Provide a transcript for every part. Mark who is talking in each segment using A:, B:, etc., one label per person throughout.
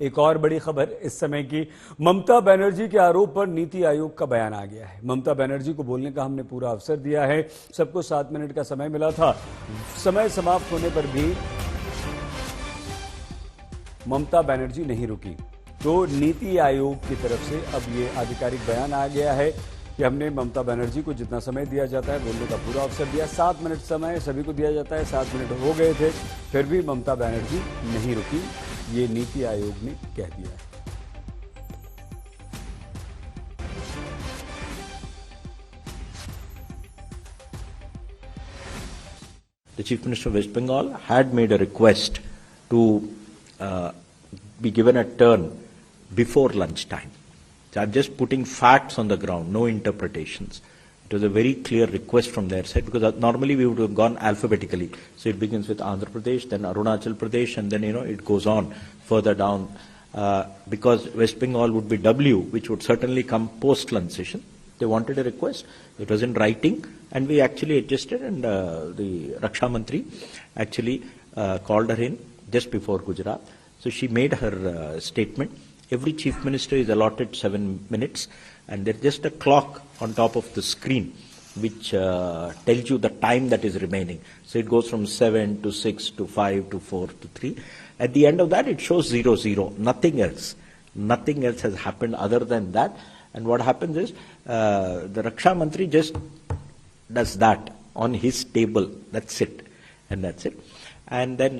A: एक और बड़ी खबर इस समय की, ममता बनर्जी के आरोप पर नीति आयोग का बयान आ गया है। ममता बनर्जी को बोलने का हमने पूरा अवसर दिया है, सबको 7 मिनट का समय मिला था। समय समाप्त होने पर भी ममता बनर्जी नहीं रुकी, तो नीति आयोग की तरफ से अब ये आधिकारिक बयान आ गया है कि हमने ममता बनर्जी को जितना समय दिया जाता है बोलने का पूरा अवसर दिया। 7 मिनट समय सभी को दिया जाता है, 7 मिनट हो गए थे, फिर भी ममता बनर्जी नहीं रुकी, ये नीति आयोग ने कह दिया है।
B: The Chief Minister of West Bengal had made a request to be given a turn before lunchtime. So I'm just putting facts on the ground, no interpretations. It was a very clear request from their side, because normally we would have gone alphabetically. So it begins with Andhra Pradesh, then Arunachal Pradesh, and then it goes on further down. Because West Bengal would be W, which would certainly come post-lunch session. They wanted a request. It was in writing, and we actually adjusted, and the Raksha Mantri actually called her in just before Gujarat. So she made her statement. Every chief minister is allotted 7 minutes, and there's just a clock on top of the screen which tells you the time that is remaining. So it goes from 7 to 6 to 5 to 4 to 3. At the end of that, it shows 0-0. Nothing else. Nothing else has happened other than that. And what happens is the Raksha Mantri just does that on his table. That's it. And that's it. And then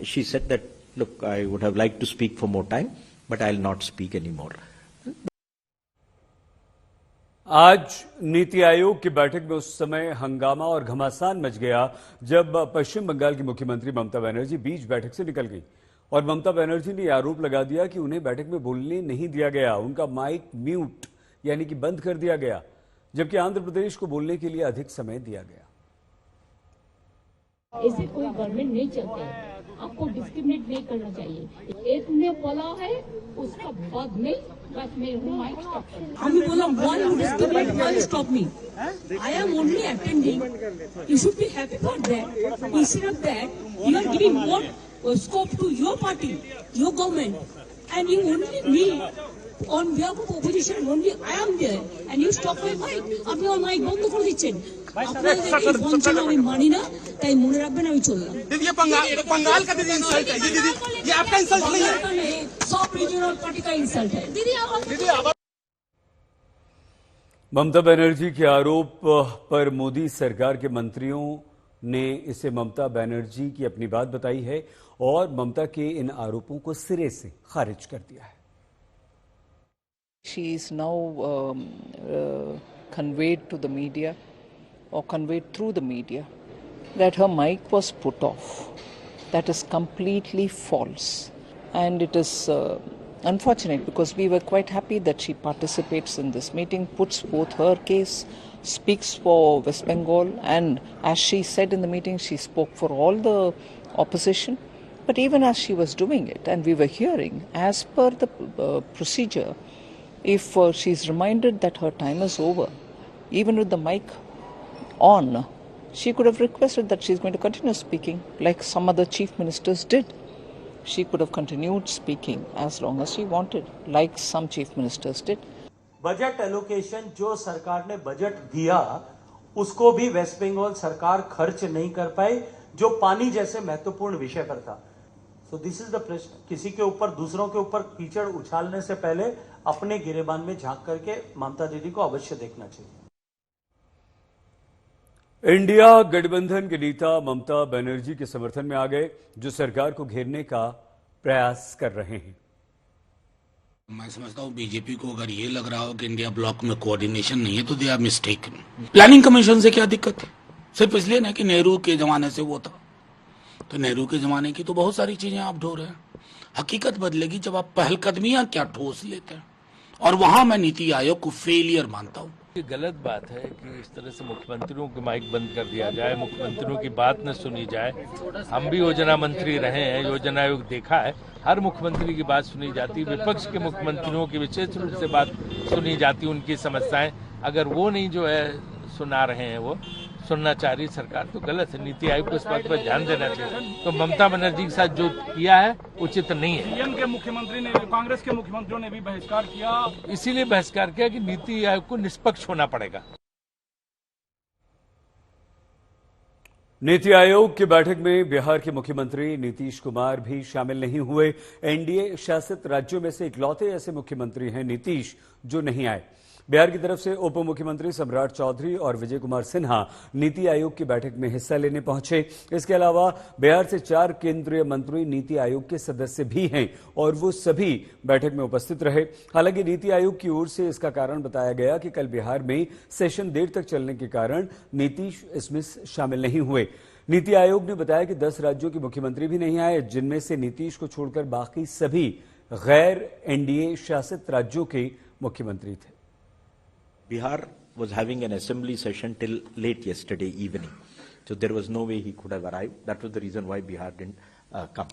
B: she said that, look, I would have liked to speak for more time, but I'll not speak anymore.
A: आज नीति आयोग की बैठक में उस समय हंगामा और घमासान much गया जब पश्चिम बंगाल की मुख्यमंत्री ममता बनर्जी बीच बैठक से निकल गई और ममता बनर्जी ने आरोप लगा दिया कि उन्हें बैठक में बोलने नहीं दिया गया, उनका माइक म्यूट यानी कि बंद कर दिया गया, जबकि आंध्र प्रदेश को बोलने के लिए अधिक समय दिया गया।
C: ऐसे कोई गवर्नमेंट नहीं चलते, आपको डिस्क्रिमिनेट नहीं करना चाहिए। एक ने बोला है उसका बाद में बस मैं माइक स्टॉप कर। हम बोला why you discriminate, why stop me? I am only attending, you should be happy for that. Instead of that you are giving more scope to your party, your government, and you only me on behalf of opposition, only I am there, and you stop my mic. আপনি আমার mic বন্ধ করে দিচ্ছেন। আপনাদের এই বঞ্চনা আমি মানি না, তাই মনে রাখবেন আমি চললাম।
D: दीदी ये बंगाल का दीदी इंसल्ट है, दीदी ये आपका इंसल्ट नहीं है,
C: सब रीजनल पार्टी का इंसल्ट है। दीदी
A: ममता बनर्जी के आरोप पर मोदी सरकार के मंत्रियों ने इसे ममता बनर्जी की अपनी बात बताई है और ममता के इन आरोपों को सिरे से खारिज कर दिया है।
E: She is now conveyed to the media, or conveyed through the media, that her mic was put off. That is completely false. And it is unfortunate, because we were quite happy that she participates in this meeting, puts forth her case, speaks for West Bengal, and as she said in the meeting, she spoke for all the opposition. But even as she was doing it, and we were hearing, as per the procedure, if she is reminded that her time is over, even with the mic on, she could have requested that she is going to continue speaking like some other chief ministers did. She could have continued speaking as long as she wanted, like some chief ministers did.
F: Budget allocation जो सरकार ने budget दिया उसको भी waste Bengal सरकार खर्च नहीं कर पाई, जो पानी जैसे महत्वपूर्ण विषय पर था। सो दिस इज द प्रश्न। किसी के ऊपर, दूसरों के ऊपर कीचड़ उछालने से पहले अपने गिरेबान में झांक करके ममता दीदी को अवश्य देखना चाहिए।
A: इंडिया गठबंधन के नेता ममता बनर्जी के समर्थन में आ गए, जो सरकार को घेरने का प्रयास कर रहे हैं।
D: मैं समझता हूँ बीजेपी को अगर ये लग रहा हो कि इंडिया ब्लॉक में कोऑर्डिनेशन नहीं है तो they are mistaken. Planning commission से क्या दिक्कत है? सिर्फ इसलिए ना कि नेहरू के जमाने से वो था, तो नेहरू के जमाने की तो बहुत सारी चीजें आप ढो रहे हैं। हकीकत बदलेगी जब आप पहलकदमियां क्या ठोस लेते हैं, और वहां मैं नीति आयोग को फेलियर मानता हूं।
G: ये गलत बात है कि इस तरह से मुख्यमंत्रियों को माइक बंद कर दिया जाए, मुख्यमंत्रियों की बात न सुनी जाए। हम भी योजना मंत्री रहे हैं, योजना आयोग देखा है, हर मुख्यमंत्री की बात सुनी जाती, विपक्ष के मुख्यमंत्रियों की विशेष रूप से बात सुनी जाती, उनकी समस्याएं अगर वो नहीं जो है सुना रहे हैं वो सुनना चाह रही सरकार तो गलत है। नीति आयोग को इस बात पर ध्यान देना चाहिए। तो ममता बनर्जी के साथ जो किया है उचित नहीं है।
H: सीएम के मुख्यमंत्री ने, कांग्रेस के मुख्यमंत्रियों ने भी बहिष्कार किया।
G: इसीलिए बहिष्कार किया कि नीति आयोग को निष्पक्ष होना पड़ेगा।
A: नीति आयोग की बैठक में बिहार के मुख्यमंत्री नीतीश कुमार भी शामिल नहीं हुए। एनडीए शासित राज्यों में से इकलौते ऐसे मुख्यमंत्री हैं नीतीश जो नहीं आए। बिहार की तरफ से उप मुख्यमंत्री सम्राट चौधरी और विजय कुमार सिन्हा नीति आयोग की बैठक में हिस्सा लेने पहुंचे। इसके अलावा बिहार से 4 केंद्रीय मंत्री नीति आयोग के सदस्य भी हैं और वो सभी बैठक में उपस्थित रहे। हालांकि नीति आयोग की ओर से इसका कारण बताया गया कि कल बिहार में सेशन देर तक चलने के कारण नीतीश इसमें शामिल नहीं हुए। नीति आयोग ने बताया कि 10 राज्यों के मुख्यमंत्री भी नहीं आए, जिनमें से नीतीश को छोड़कर बाकी सभी गैर एनडीए शासित राज्यों के मुख्यमंत्री थे।
B: Bihar was having an assembly session till late yesterday evening. So there was no way he could have arrived. That was the reason why Bihar didn't come.